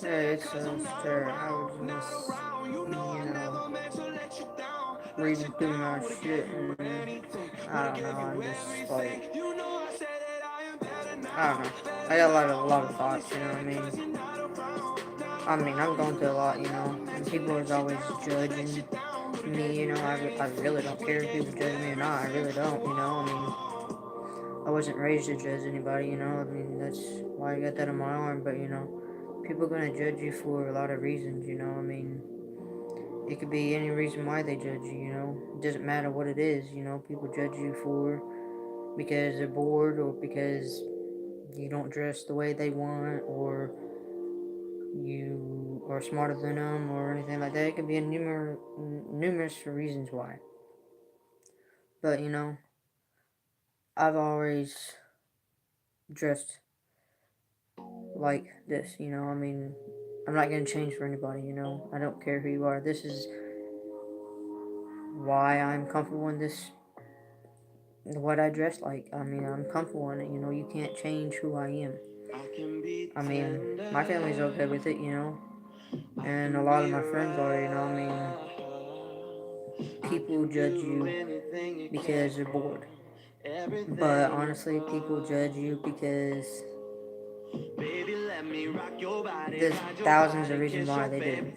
Yeah, it's fair. I was just, reading through my shit and I don't know, I'm just like, I don't know. I got a lot of thoughts, you know what I mean? I'm going through a lot, and people is always judging me, I really don't care if people judge me or not, I really don't, I wasn't raised to judge anybody, that's why I got that on my arm, but, people are gonna judge you for a lot of reasons, it could be any reason why they judge you, it doesn't matter what it is, people judge you for because they're bored or because you don't dress the way they want or you are smarter than them or anything like that. It could be a numerous reasons why. But I've always dressed like this. I'm not gonna change for anybody. I don't care who you are. This is why I'm comfortable in this. What I dress like. I'm comfortable in it. You can't change who I am. My family's okay with it. And a lot of my friends are. People judge you because they're bored. But honestly, people judge you because there's thousands of reasons why they do.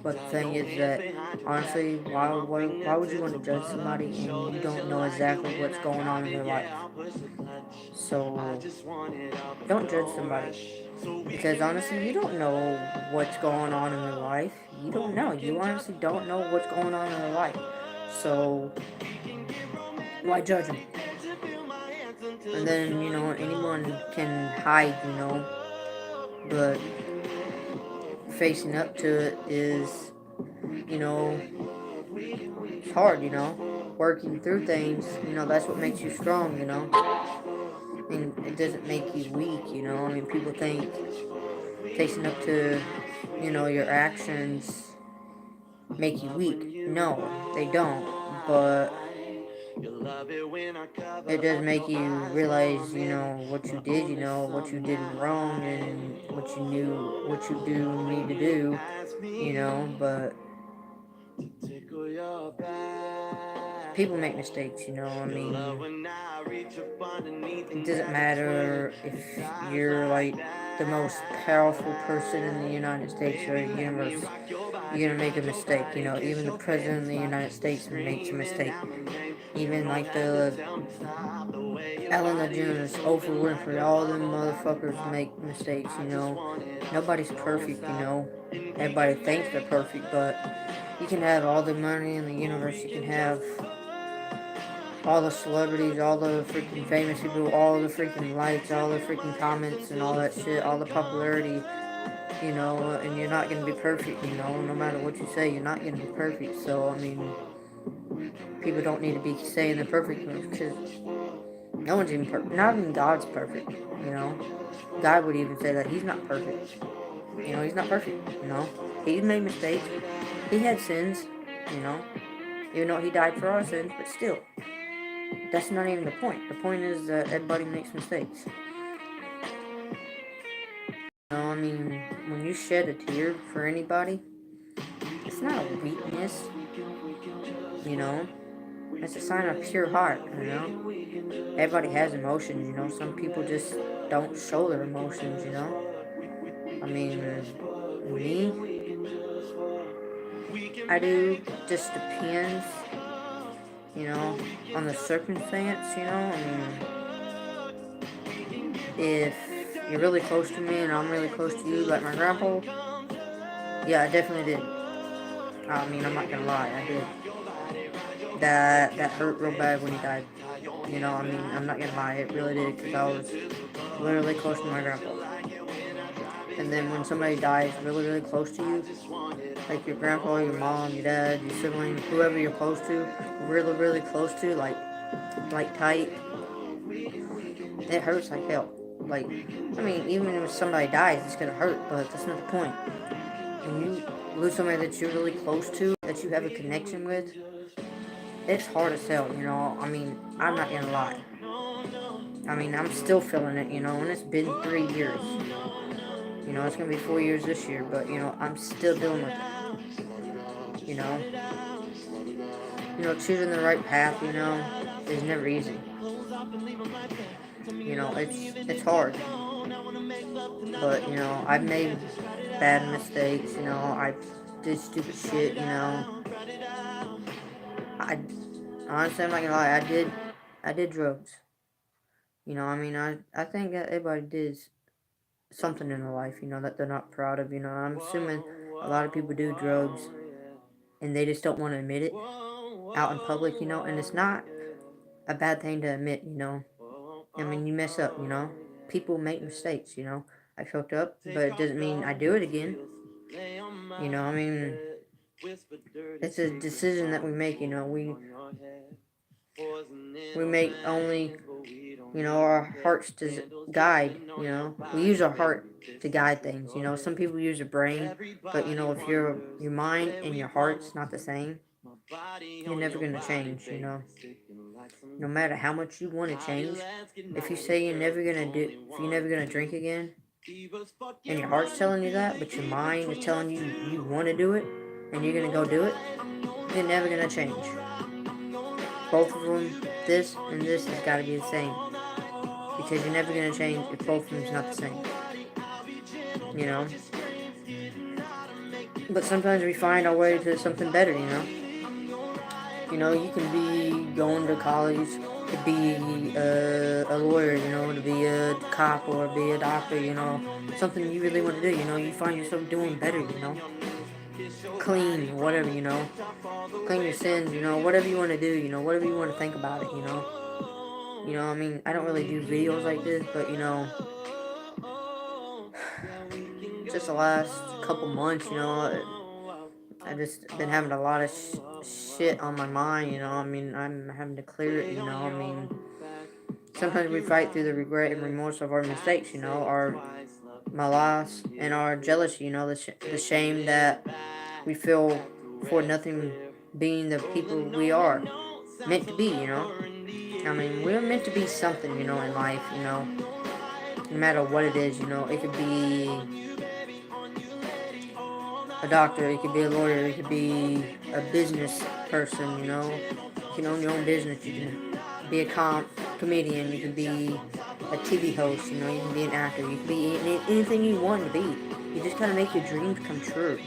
But the thing is that, honestly, why would you want to judge somebody and you don't know exactly what's going on in their life? So, don't judge somebody. Because honestly, you don't know what's going on in their life. You don't know. You honestly don't know what's going on in their life. So, why judge them? And then, anyone can hide, but facing up to it is, you know, it's hard, working through things, that's what makes you strong, it doesn't make you weak, people think facing up to, your actions make you weak. No, they don't, but it does make you realize, what you did, what you did wrong and what you knew, what you do need to do, but people make mistakes, it doesn't matter if you're like the most powerful person in the United States or the universe, you're gonna make a mistake, even the president of the United States makes a mistake. Even like the Ellen DeGeneres, Oprah Winfrey, all them motherfuckers make mistakes, Nobody's perfect, Everybody thinks they're perfect, but you can have all the money in the universe, you can have all the celebrities, all the freaking famous people, all the freaking likes, all the freaking comments and all that shit, all the popularity, and you're not gonna be perfect, no matter what you say, you're not gonna be perfect, so, people don't need to be saying they're perfect, because no one's even perfect, not even God's perfect, God would even say that he's not perfect, he's not perfect, he's made mistakes, he had sins, you know, even though he died for our sins, but still, that's not even the point. The point is that everybody makes mistakes. When you shed a tear for anybody, it's not a weakness, you know. It's a sign of pure heart, Everybody has emotions, Some people just don't show their emotions. I mean, me, I do. Just depends, you know, on the circumstance, if you're really close to me and I'm really close to you, like my grandpa, yeah, I definitely did. I'm not gonna lie, I did. That hurt real bad when he died. I'm not gonna lie, it really did, because I was literally close to my grandpa. And then when somebody dies really, really close to you, like your grandpa, your mom, your dad, your sibling, whoever you're close to, really, really close to, like tight, it hurts like hell. Even if somebody dies, it's gonna hurt, but that's not the point. When you lose somebody that you're really close to, that you have a connection with, it's hard as hell, I'm not gonna lie. I'm still feeling it, and it's been 3 years. You know, it's going to be 4 years this year, but, you know, I'm still dealing with it. Choosing the right path, is never easy. It's hard. But, I've made bad mistakes, I did stupid shit, I honestly, I'm not gonna lie, I did drugs. I think that everybody did something in their life, that they're not proud of, I'm assuming a lot of people do drugs and they just don't want to admit it out in public, and it's not a bad thing to admit, you mess up, people make mistakes, I fucked up, but it doesn't mean I do it again, it's a decision that we make, we make only, our hearts to guide, we use our heart to guide things, some people use their brain, but, if your mind and your heart's not the same, you're never gonna change, no matter how much you want to change, if you say if you're never gonna drink again, and your heart's telling you that, but your mind is telling you you want to do it, and you're gonna go do it, you're never gonna change. Both of them, this and this, has got to be the same, because you're never gonna change if both of them's not the same. You know. But sometimes we find our way to something better. You can be going to college to be a lawyer, to be a cop or be a doctor, something you really want to do, you find yourself doing better, clean, whatever, clean your sins, whatever you want to do, whatever you want to think about it, I don't really do videos like this, but, just the last couple months, I've just been having a lot of shit on my mind, I'm having to clear it, sometimes we fight through the regret and remorse of our mistakes, our my loss and our jealousy, the shame that we feel for nothing being the people we are meant to be, we're meant to be something, in life, no matter what it is, it could be a doctor, it could be a lawyer, it could be a business person, you can own your own business, you can be a comedian, you can be a TV host, you can be an actor, you can be anything you want to be. You just gotta make your dreams come true.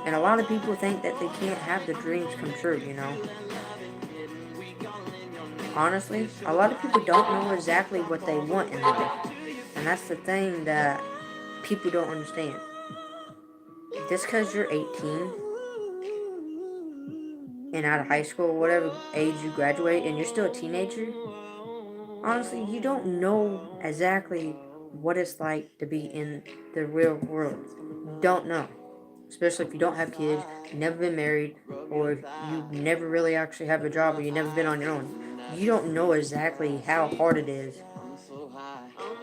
And a lot of people think that they can't have their dreams come true, Honestly, a lot of people don't know exactly what they want in life. And that's the thing that people don't understand. Just because you're 18 and out of high school, whatever age you graduate, and you're still a teenager, honestly, you don't know exactly what it's like to be in the real world. You don't know. Especially if you don't have kids, you've never been married, or you never really actually have a job, or you've never been on your own. You don't know exactly how hard it is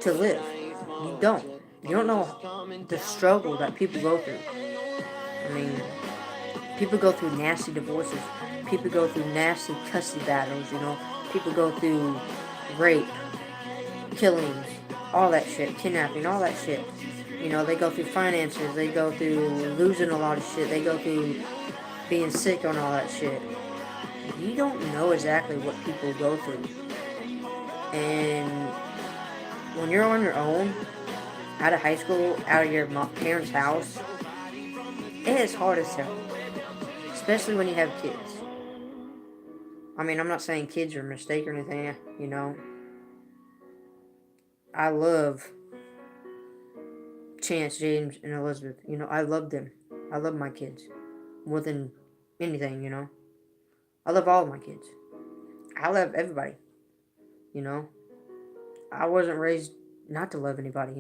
to live. You don't. You don't know the struggle that people go through. People go through nasty divorces. People go through nasty custody battles, People go through rape, killings, all that shit, kidnapping, all that shit. They go through finances, they go through losing a lot of shit, they go through being sick on all that shit. You don't know exactly what people go through. And when you're on your own, out of high school, out of your parents' house, it is hard as hell. Especially when you have kids. I'm not saying kids are a mistake or anything, I love Chance, James, and Elizabeth. I love them. I love my kids. More than anything, I love all of my kids. I love everybody. I wasn't raised not to love anybody,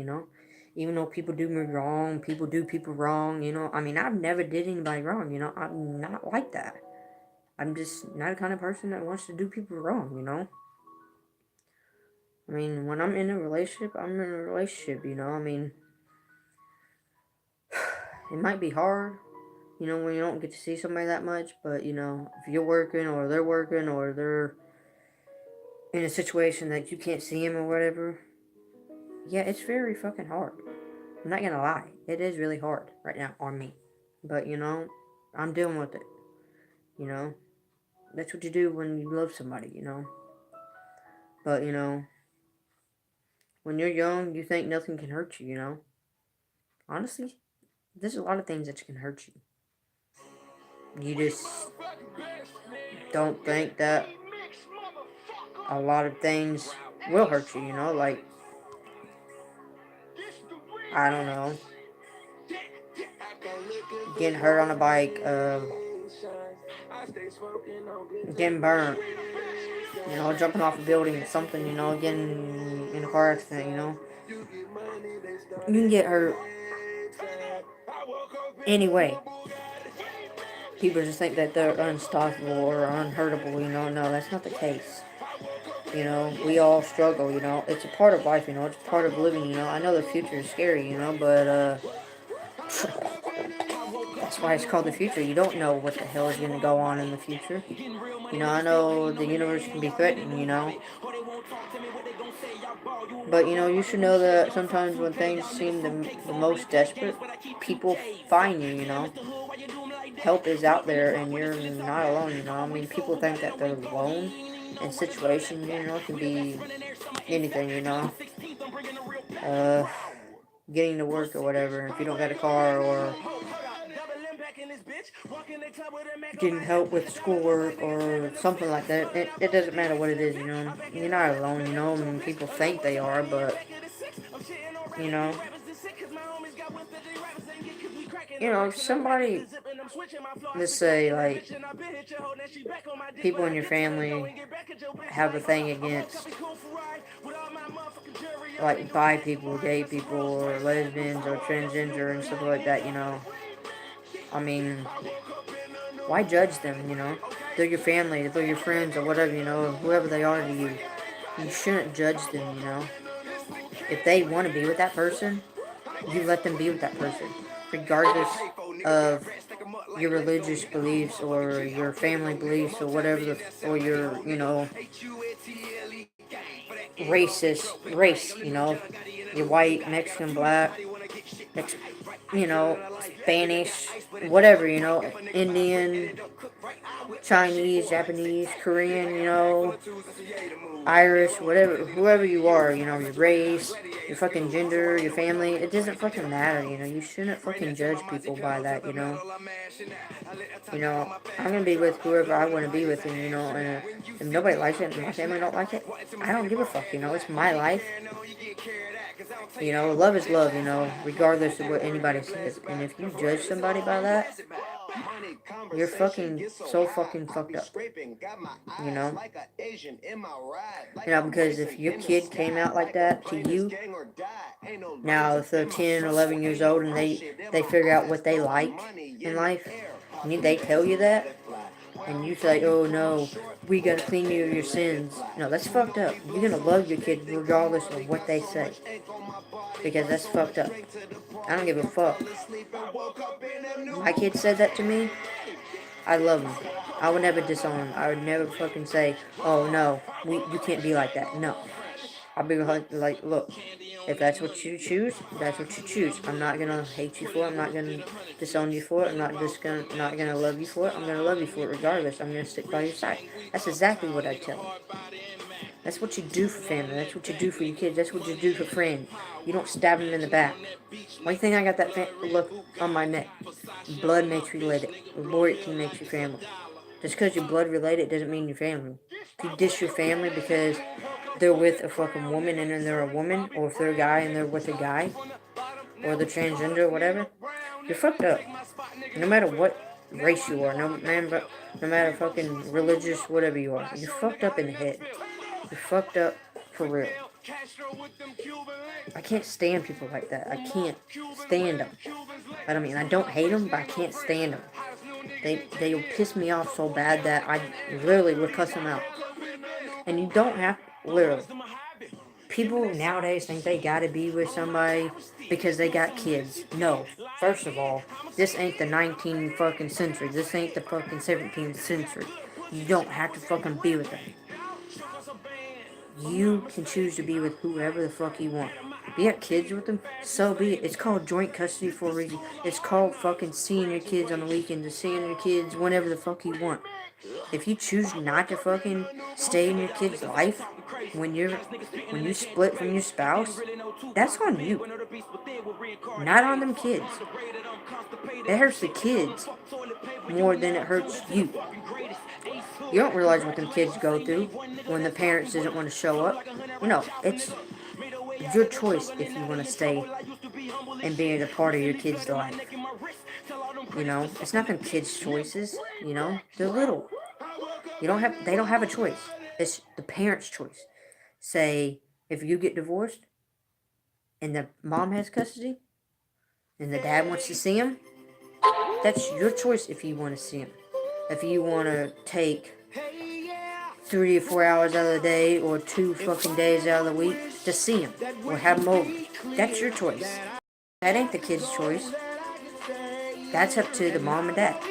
Even though people do me wrong, people do people wrong, I've never did anybody wrong, I'm not like that. I'm just not the kind of person that wants to do people wrong, when I'm in a relationship, I'm in a relationship, it might be hard, when you don't get to see somebody that much, but, if you're working or they're in a situation that you can't see them or whatever, yeah, it's very fucking hard. I'm not gonna lie. It is really hard right now on me. But, I'm dealing with it. You know? That's what you do when you love somebody. But, when you're young, you think nothing can hurt you. Honestly, there's a lot of things that can hurt you. You just don't think that a lot of things will hurt you. Like, I don't know, getting hurt on a bike, getting burnt, jumping off a building or something, getting in a car accident. You can get hurt anyway. People just think that they're unstoppable or unhurtable. No, that's not the case. We all struggle. It's a part of life. It's part of living. I know the future is scary. But that's why it's called the future. You don't know what the hell is going to go on in the future. I know the universe can be threatened. But, you should know that sometimes when things seem the most desperate, people find you. Help is out there and you're not alone. I mean, people think that they're alone in situations, can be anything. Uh, Getting to work or whatever. If you don't got a car or getting help with schoolwork or something like that. It doesn't matter what it is, You're not alone. I mean, people think they are, but, you know. If somebody, let's say, like, people in your family have a thing against, like, bi people, gay people, or lesbians, or transgender, and stuff like that. I mean, why judge them? They're your family, they're your friends, or whatever, whoever they are to you. You shouldn't judge them. If they want to be with that person, you let them be with that person, regardless of your religious beliefs or your family beliefs or whatever, or your, race. You're white, Mexican, black, you know, Spanish, whatever, Indian, Chinese, Japanese, Korean, Irish, whatever, whoever you are, your race, your fucking gender, your family, it doesn't fucking matter. You shouldn't fucking judge people by that. I'm gonna be with whoever I want to be with, and if nobody likes it and my family don't like it, I don't give a fuck. It's my life. Love is love, regardless of what anybody says. And if you judge somebody by that, you're fucking so fucking fucked up. You know? Because if your kid came out like that to you, now if they're 10 or 11 years old and they figure out what they like in life, and they tell you that, and you say, oh no, we gotta clean you of your sins. No, that's fucked up. You're gonna love your kid regardless of what they say. Because that's fucked up. I don't give a fuck. My kid said that to me, I love him. I would never disown him. I would never fucking say, oh no, you can't be like that. No. I'll be like, look, if that's what you choose, that's what you choose. I'm not gonna hate you for it. I'm not gonna disown you for it. I'm not gonna love you for it. I'm gonna love you for it regardless. I'm gonna stick by your side. That's exactly what I tell them. That's what you do for family. That's what you do for your kids. That's what you do for friends. You don't stab them in the back. Why do you think I got that look on my neck? Blood makes you related. Loyalty makes you family. Just because you're blood related doesn't mean you're family. If you diss your family because they're with a fucking woman and then they're a woman, or if they're a guy and they're with a guy, or they're transgender or whatever, you're fucked up. No matter what race you are, no matter fucking religious, whatever you are, you're fucked up in the head. You're fucked up for real. I can't stand people like that. I can't stand them. I don't hate them, but I can't stand them. They'll piss me off so bad that I literally would cuss them out. And you don't have literally. People nowadays think they gotta be with somebody because they got kids. No. First of all, this ain't the 19th fucking century. This ain't the fucking 17th century. You don't have to fucking be with them. You can choose to be with whoever the fuck you want. be at kids with them, so be it. It's called joint custody for a reason. It's called fucking seeing your kids on the weekends and seeing your kids whenever the fuck you want. If you choose not to fucking stay in your kid's life when you split from your spouse, that's on you, not on them kids. It hurts the kids more than it hurts you. You don't realize what them kids go through when the parents doesn't want to show up. It's your choice if you want to stay and be a part of your kid's life. It's not them kids' choices. They're little. They don't have a choice. It's the parents' choice. Say, if you get divorced and the mom has custody and the dad wants to see him, that's your choice if you want to see him. If you want to take 3 or 4 hours out of the day or 2 fucking days out of the week to see him or have him over, that's your choice. That ain't the kid's choice. That's up to the mom and dad.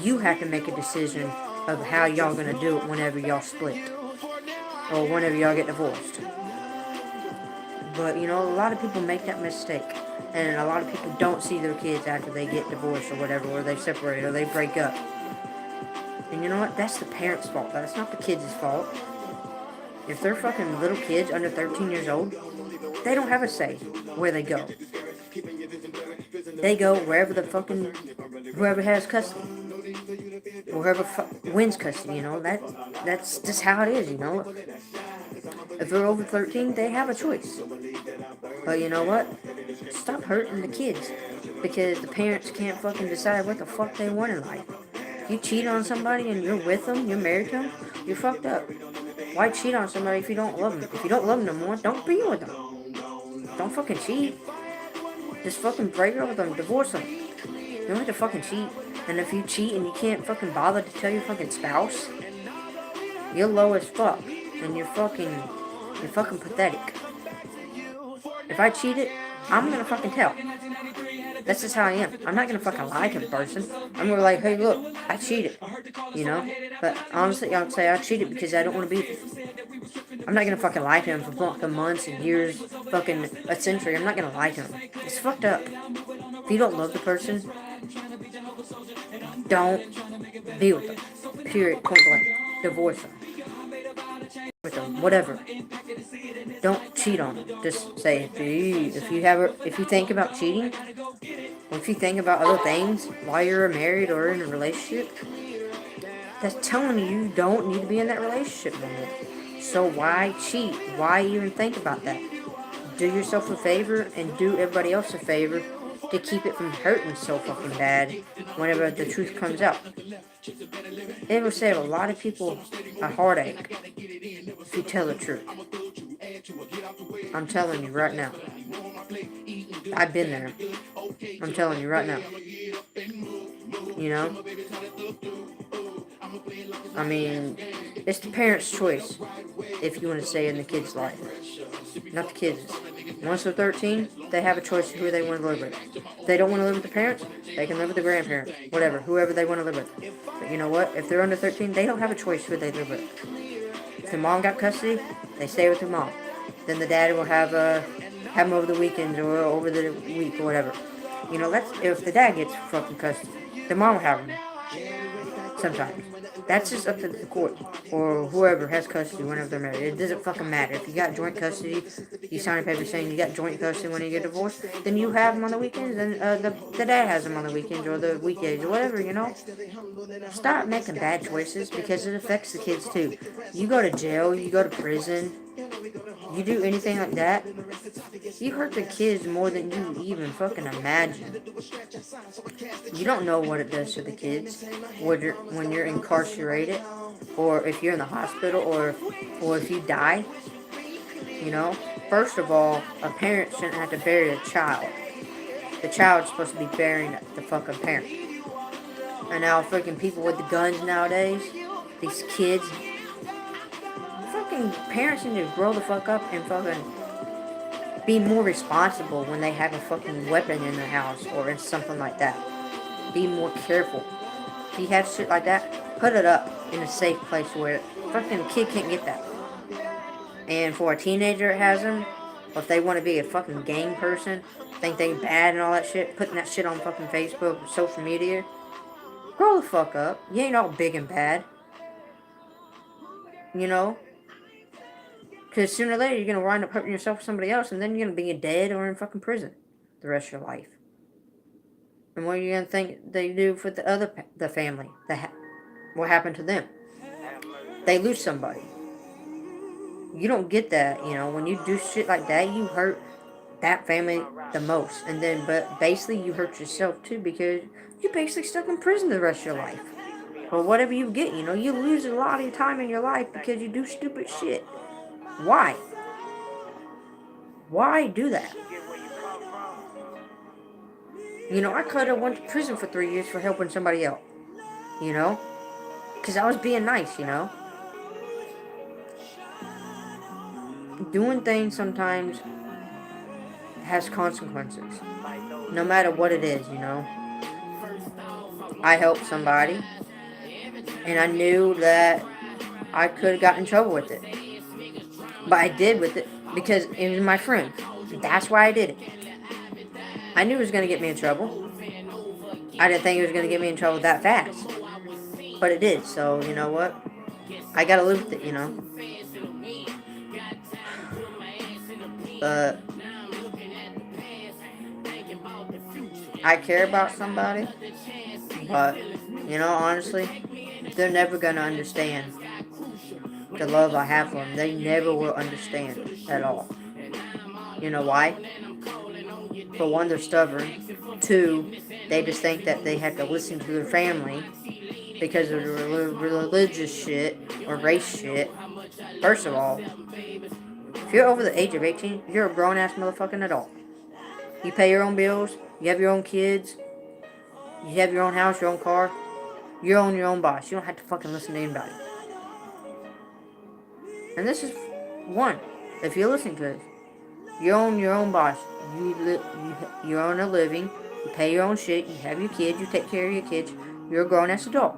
You have to make a decision of how y'all gonna do it whenever y'all split or whenever y'all get divorced. But a lot of people make that mistake, and a lot of people don't see their kids after they get divorced or whatever, or they separate or they break up. And you know what? That's the parents' fault. That's not the kids' fault. If they're fucking little kids under 13 years old, they don't have a say where they go. They go wherever whoever has custody. Whoever wins custody, that's just how it is, If they're over 13, they have a choice. But you know what? Stop hurting the kids, because the parents can't fucking decide what the fuck they want in life. If you cheat on somebody and you're with them, you're married to them, you're fucked up. Why cheat on somebody if you don't love them? If you don't love them no more, don't be with them. Don't fucking cheat. Just fucking break up with them, divorce them. You don't have to fucking cheat. And if you cheat and you can't fucking bother to tell your fucking spouse, you're low as fuck. And you're fucking pathetic. If I cheated, I'm gonna fucking tell. That's just how I am. I'm not gonna fucking lie to the person. I'm gonna be like, hey, look, I cheated. But honestly, I'll say I cheated because I don't want to be with you. I'm not gonna fucking lie to him for fucking months and years, fucking a century. I'm not gonna lie to him. It's fucked up. If you don't love the person, don't be with them. Period. Point blank. Divorce them. With them. Whatever. Don't cheat on them. Just say if you think about cheating, or if you think about other things while you're married or in a relationship, that's telling you don't need to be in that relationship anymore. So why cheat? Why even think about that? Do yourself a favor and do everybody else a favor to keep it from hurting so fucking bad whenever the truth comes out. It will save a lot of people a heartache if you tell the truth. I'm telling you right now. I've been there. I'm telling you right now. I mean, it's the parents' choice if you want to stay in the kid's life. Not the kids. Once they're 13, they have a choice of who they want to live with. If they don't want to live with the parents, they can live with the grandparents. Whatever, whoever they want to live with. But you know what? If they're under 13, they don't have a choice who they live with. If the mom got custody, they stay with the mom. Then the dad will have them over the weekends or over the week or whatever. That's if the dad gets fucking custody. The mom will have them. Sometimes. That's just up to the court or whoever has custody whenever they're married. It doesn't fucking matter. If you got joint custody, you sign a paper saying you got joint custody when you get divorced, then you have them on the weekends, and the dad has them on the weekends or the weekdays or whatever, Stop making bad choices because it affects the kids too. You go to jail, you go to prison, you do anything like that, you hurt the kids more than you even fucking imagine. You don't know what it does to the kids when you're incarcerated, or if you're in the hospital, or if you die. First of all, a parent shouldn't have to bury a child. The child's supposed to be burying the fucking parent. And now freaking people with the guns nowadays, these kids, fucking parents need to grow the fuck up and fucking be more responsible when they have a fucking weapon in their house or in something like that. Be more careful. If you have shit like that, put it up in a safe place where fucking kid can't get that. And for a teenager that has them, Or if they want to be a fucking gang person, think they bad and all that shit, putting that shit on fucking Facebook or social media, grow the fuck up. You ain't all big and bad. You know? Because sooner or later you're going to wind up hurting yourself or somebody else, and then you're going to be dead or in fucking prison the rest of your life. And what are you going to think they do for the family? What happened to them? They lose somebody. You don't get that, you know. When you do shit like that, you hurt that family the most. And then, but basically you hurt yourself too, because you're basically stuck in prison the rest of your life. Or whatever you get, you know. You lose a lot of time in your life because you do stupid shit. Why? Why do that? You know, I could have went to prison for 3 years for helping somebody else. You know? Because I was being nice, you know? Doing things sometimes has consequences. No matter what it is, you know? I helped somebody, and I knew that I could have gotten in trouble with it. But I did with it because it was my friend. That's why I did it. I knew it was going to get me in trouble. I didn't think it was going to get me in trouble that fast. But it did, so you know what? I gotta live with it, you know? But I care about somebody, but, you know, honestly, they're never gonna understand the love I have for them. They never will understand at all. You know why? For one, they're stubborn. Two, they just think that they have to listen to their family because of the religious shit or race shit. First of all, if you're over the age of 18, you're a grown-ass motherfucking adult. You pay your own bills, you have your own kids, you have your own house, your own car, you own your own boss. You don't have to fucking listen to anybody. And this is one. If you're listening to this, you own your own boss. You earn a living, you pay your own shit, you have your kids, you take care of your kids. You're a grown-ass adult.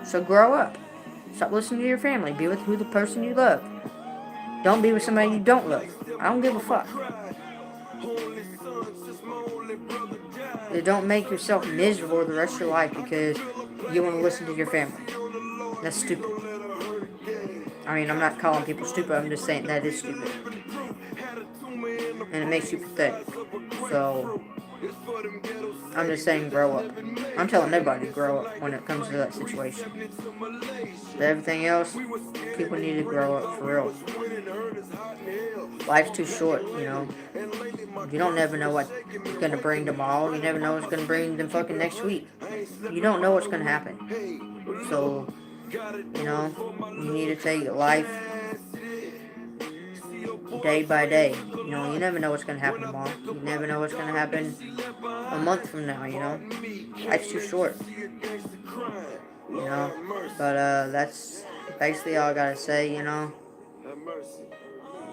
So grow up. Stop listening to your family. Be with the person you love. Don't be with somebody you don't love. I don't give a fuck. You don't make yourself miserable the rest of your life because you want to listen to your family. That's stupid. I mean, I'm not calling people stupid. I'm just saying that is stupid. And it makes you pathetic. So, I'm just saying grow up. I'm telling everybody to grow up when it comes to that situation. But everything else, people need to grow up for real. Life's too short, you know. You don't never know what's going to bring tomorrow. You never know what's going to bring them fucking next week. You don't know what's going to happen. So, you know, you need to take life day by day. You know, you never know what's going to happen tomorrow. You never know what's going to happen a month from now, you know. Life's too short. You know, but that's basically all I gotta say, you know.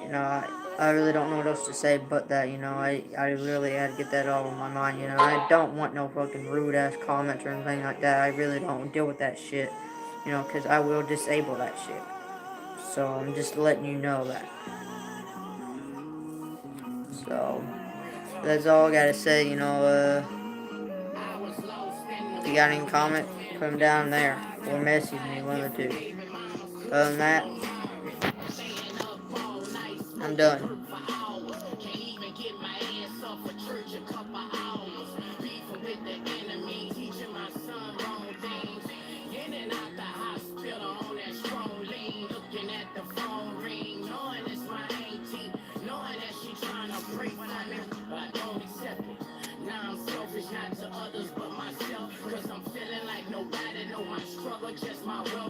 You know, I really don't know what else to say but that, you know, I really had to get that all in my mind, you know. I don't want no fucking rude ass comments or anything like that. I really don't deal with that shit, you know, because I will disable that shit. So I'm just letting you know that. So that's all I gotta say, you know. If you got any comment, put them down there or message me, one of the two. Other than that, I'm done. Not to others but myself, cause I'm feeling like nobody know my struggle, just my world.